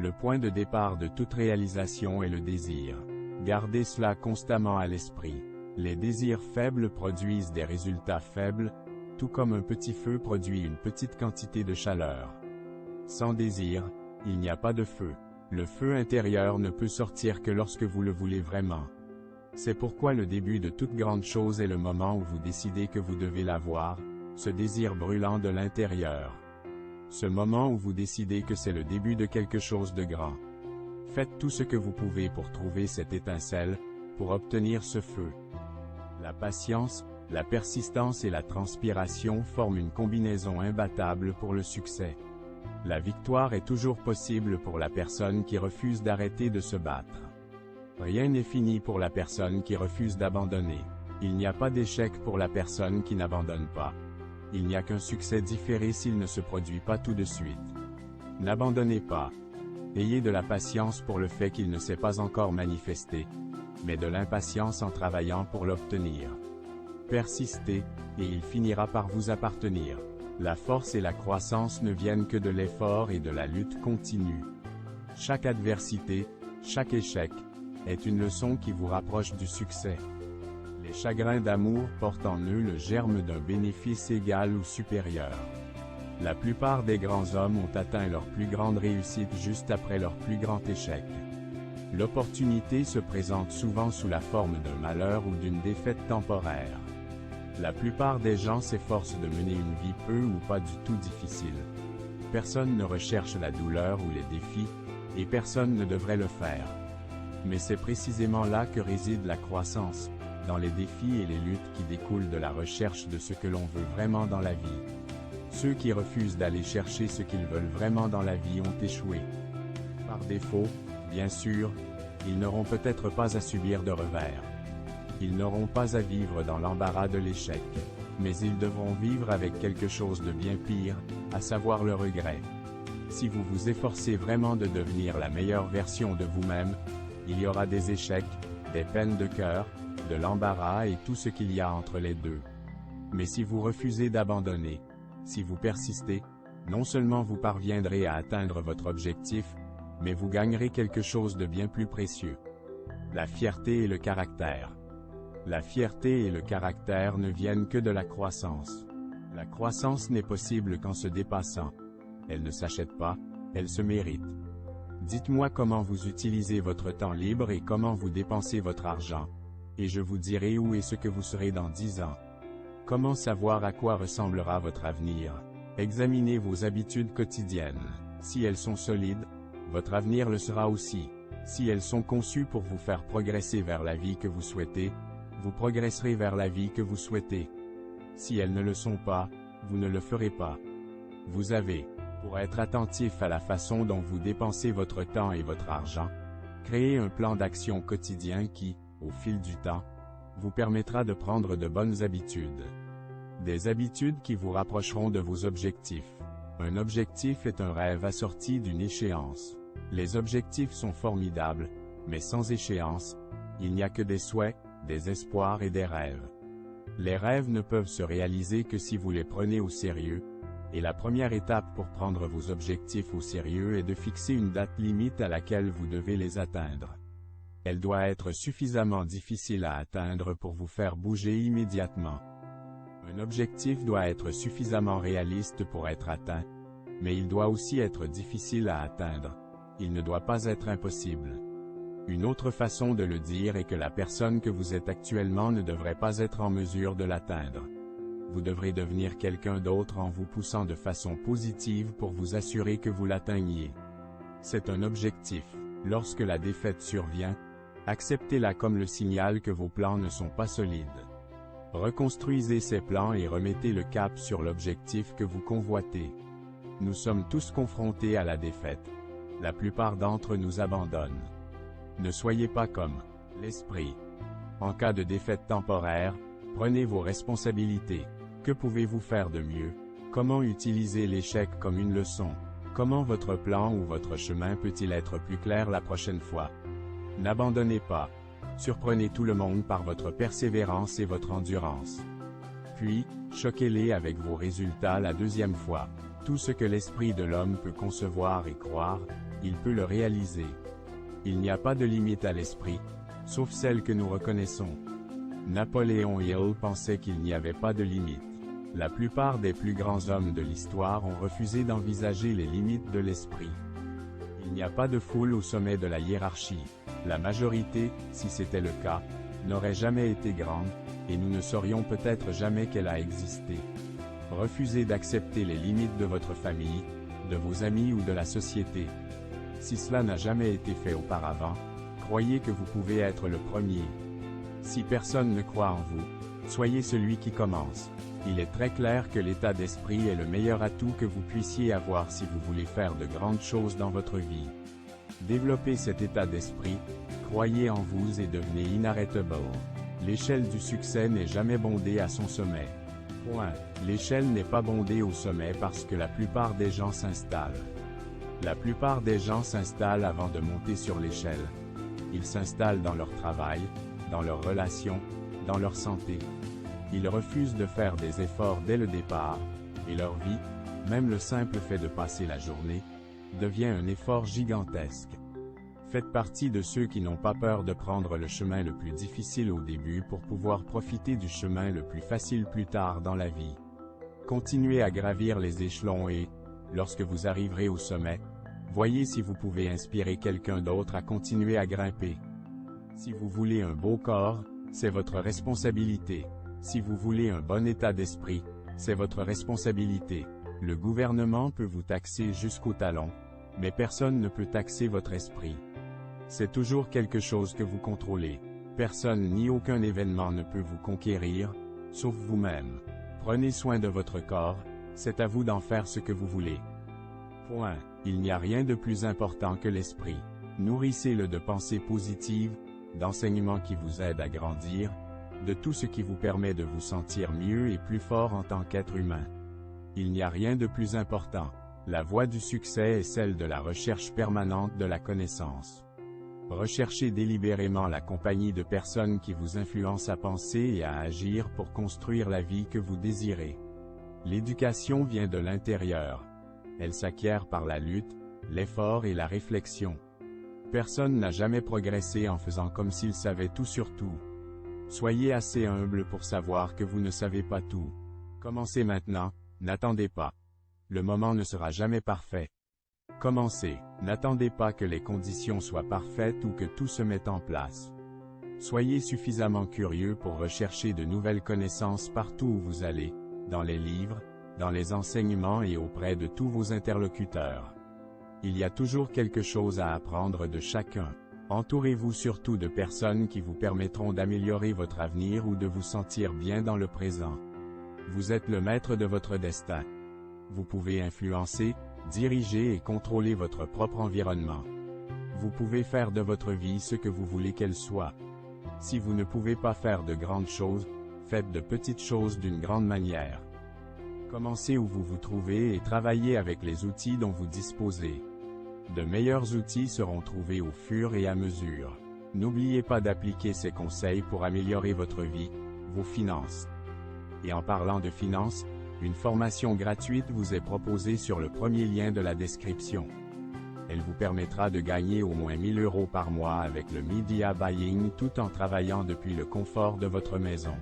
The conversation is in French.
Le point de départ de toute réalisation est le désir. Gardez cela constamment à l'esprit. Les désirs faibles produisent des résultats faibles, tout comme un petit feu produit une petite quantité de chaleur. Sans désir, il n'y a pas de feu. Le feu intérieur ne peut sortir que lorsque vous le voulez vraiment. C'est pourquoi le début de toute grande chose est le moment où vous décidez que vous devez l'avoir, ce désir brûlant de l'intérieur. Ce moment où vous décidez que c'est le début de quelque chose de grand. Faites tout ce que vous pouvez pour trouver cette étincelle, pour obtenir ce feu. La patience, la persistance et la transpiration forment une combinaison imbattable pour le succès. La victoire est toujours possible pour la personne qui refuse d'arrêter de se battre. Rien n'est fini pour la personne qui refuse d'abandonner. Il n'y a pas d'échec pour la personne qui n'abandonne pas. Il n'y a qu'un succès différé s'il ne se produit pas tout de suite. N'abandonnez pas. Ayez de la patience pour le fait qu'il ne s'est pas encore manifesté, mais de l'impatience en travaillant pour l'obtenir. Persistez, et il finira par vous appartenir. La force et la croissance ne viennent que de l'effort et de la lutte continue. Chaque adversité, chaque échec, est une leçon qui vous rapproche du succès. Les chagrins d'amour portent en eux le germe d'un bénéfice égal ou supérieur. La plupart des grands hommes ont atteint leur plus grande réussite juste après leur plus grand échec. L'opportunité se présente souvent sous la forme d'un malheur ou d'une défaite temporaire. La plupart des gens s'efforcent de mener une vie peu ou pas du tout difficile. Personne ne recherche la douleur ou les défis, et personne ne devrait le faire. Mais c'est précisément là que réside la croissance, dans les défis et les luttes qui découlent de la recherche de ce que l'on veut vraiment dans la vie. Ceux qui refusent d'aller chercher ce qu'ils veulent vraiment dans la vie ont échoué. Par défaut, bien sûr, ils n'auront peut-être pas à subir de revers. Ils n'auront pas à vivre dans l'embarras de l'échec. Mais ils devront vivre avec quelque chose de bien pire, à savoir le regret. Si vous vous efforcez vraiment de devenir la meilleure version de vous-même, il y aura des échecs, des peines de cœur, de l'embarras et tout ce qu'il y a entre les deux. Mais si vous refusez d'abandonner, si vous persistez, non seulement vous parviendrez à atteindre votre objectif, mais vous gagnerez quelque chose de bien plus précieux. La fierté et le caractère. La fierté et le caractère ne viennent que de la croissance. La croissance n'est possible qu'en se dépassant. Elle ne s'achète pas, elle se mérite. Dites-moi comment vous utilisez votre temps libre et comment vous dépensez votre argent. Et je vous dirai où et ce que vous serez dans 10 ans. Comment savoir à quoi ressemblera votre avenir? Examinez vos habitudes quotidiennes. Si elles sont solides, votre avenir le sera aussi. Si elles sont conçues pour vous faire progresser vers la vie que vous souhaitez, vous progresserez vers la vie que vous souhaitez. Si elles ne le sont pas, vous ne le ferez pas. Vous avez, pour être attentif à la façon dont vous dépensez votre temps et votre argent, créé un plan d'action quotidien qui, au fil du temps, vous permettra de prendre de bonnes habitudes. Des habitudes qui vous rapprocheront de vos objectifs. Un objectif est un rêve assorti d'une échéance. Les objectifs sont formidables, mais sans échéance, il n'y a que des souhaits, des espoirs et des rêves. Les rêves ne peuvent se réaliser que si vous les prenez au sérieux, et la première étape pour prendre vos objectifs au sérieux est de fixer une date limite à laquelle vous devez les atteindre. Elle doit être suffisamment difficile à atteindre pour vous faire bouger immédiatement. Un objectif doit être suffisamment réaliste pour être atteint, mais il doit aussi être difficile à atteindre. Il ne doit pas être impossible. Une autre façon de le dire est que la personne que vous êtes actuellement ne devrait pas être en mesure de l'atteindre. Vous devrez devenir quelqu'un d'autre en vous poussant de façon positive pour vous assurer que vous l'atteigniez. C'est un objectif. Lorsque la défaite survient, acceptez-la comme le signal que vos plans ne sont pas solides. Reconstruisez ces plans et remettez le cap sur l'objectif que vous convoitez. Nous sommes tous confrontés à la défaite. La plupart d'entre nous abandonnent. Ne soyez pas comme l'esprit. En cas de défaite temporaire, prenez vos responsabilités. Que pouvez-vous faire de mieux? Comment utiliser l'échec comme une leçon? Comment votre plan ou votre chemin peut-il être plus clair la prochaine fois? N'abandonnez pas. Surprenez tout le monde par votre persévérance et votre endurance. Puis, choquez-les avec vos résultats la deuxième fois. Tout ce que l'esprit de l'homme peut concevoir et croire, il peut le réaliser. Il n'y a pas de limite à l'esprit, sauf celle que nous reconnaissons. Napoléon Hill pensait qu'il n'y avait pas de limite. La plupart des plus grands hommes de l'histoire ont refusé d'envisager les limites de l'esprit. Il n'y a pas de foule au sommet de la hiérarchie. La majorité, si c'était le cas, n'aurait jamais été grande, et nous ne saurions peut-être jamais qu'elle a existé. Refusez d'accepter les limites de votre famille, de vos amis ou de la société. Si cela n'a jamais été fait auparavant, croyez que vous pouvez être le premier. Si personne ne croit en vous, soyez celui qui commence. Il est très clair que l'état d'esprit est le meilleur atout que vous puissiez avoir si vous voulez faire de grandes choses dans votre vie. Développez cet état d'esprit, croyez en vous et devenez inarrêtable. L'échelle du succès n'est jamais bondée à son sommet. Point. L'échelle n'est pas bondée au sommet parce que la plupart des gens s'installent. La plupart des gens s'installent avant de monter sur l'échelle. Ils s'installent dans leur travail, dans leurs relations, dans leur santé. Ils refusent de faire des efforts dès le départ, et leur vie, même le simple fait de passer la journée, devient un effort gigantesque. Faites partie de ceux qui n'ont pas peur de prendre le chemin le plus difficile au début pour pouvoir profiter du chemin le plus facile plus tard dans la vie. Continuez à gravir les échelons et, lorsque vous arriverez au sommet, voyez si vous pouvez inspirer quelqu'un d'autre à continuer à grimper. Si vous voulez un beau corps, c'est votre responsabilité. Si vous voulez un bon état d'esprit, c'est votre responsabilité. Le gouvernement peut vous taxer jusqu'au talon, mais personne ne peut taxer votre esprit. C'est toujours quelque chose que vous contrôlez. Personne ni aucun événement ne peut vous conquérir, sauf vous-même. Prenez soin de votre corps, c'est à vous d'en faire ce que vous voulez. Point. Il n'y a rien de plus important que l'esprit. Nourrissez-le de pensées positives, d'enseignements qui vous aident à grandir, de tout ce qui vous permet de vous sentir mieux et plus fort en tant qu'être humain. Il n'y a rien de plus important. La voie du succès est celle de la recherche permanente de la connaissance. Recherchez délibérément la compagnie de personnes qui vous influencent à penser et à agir pour construire la vie que vous désirez. L'éducation vient de l'intérieur. Elle s'acquiert par la lutte, l'effort et la réflexion. Personne n'a jamais progressé en faisant comme s'il savait tout sur tout. Soyez assez humble pour savoir que vous ne savez pas tout. Commencez maintenant, n'attendez pas. Le moment ne sera jamais parfait. Commencez, n'attendez pas que les conditions soient parfaites ou que tout se mette en place. Soyez suffisamment curieux pour rechercher de nouvelles connaissances partout où vous allez, dans les livres, dans les enseignements et auprès de tous vos interlocuteurs. Il y a toujours quelque chose à apprendre de chacun. Entourez-vous surtout de personnes qui vous permettront d'améliorer votre avenir ou de vous sentir bien dans le présent. Vous êtes le maître de votre destin. Vous pouvez influencer, diriger et contrôler votre propre environnement. Vous pouvez faire de votre vie ce que vous voulez qu'elle soit. Si vous ne pouvez pas faire de grandes choses, faites de petites choses d'une grande manière. Commencez où vous vous trouvez et travaillez avec les outils dont vous disposez. De meilleurs outils seront trouvés au fur et à mesure. N'oubliez pas d'appliquer ces conseils pour améliorer votre vie, vos finances. Et en parlant de finances, une formation gratuite vous est proposée sur le premier lien de la description. Elle vous permettra de gagner au moins 1000 € par mois avec le Media Buying tout en travaillant depuis le confort de votre maison.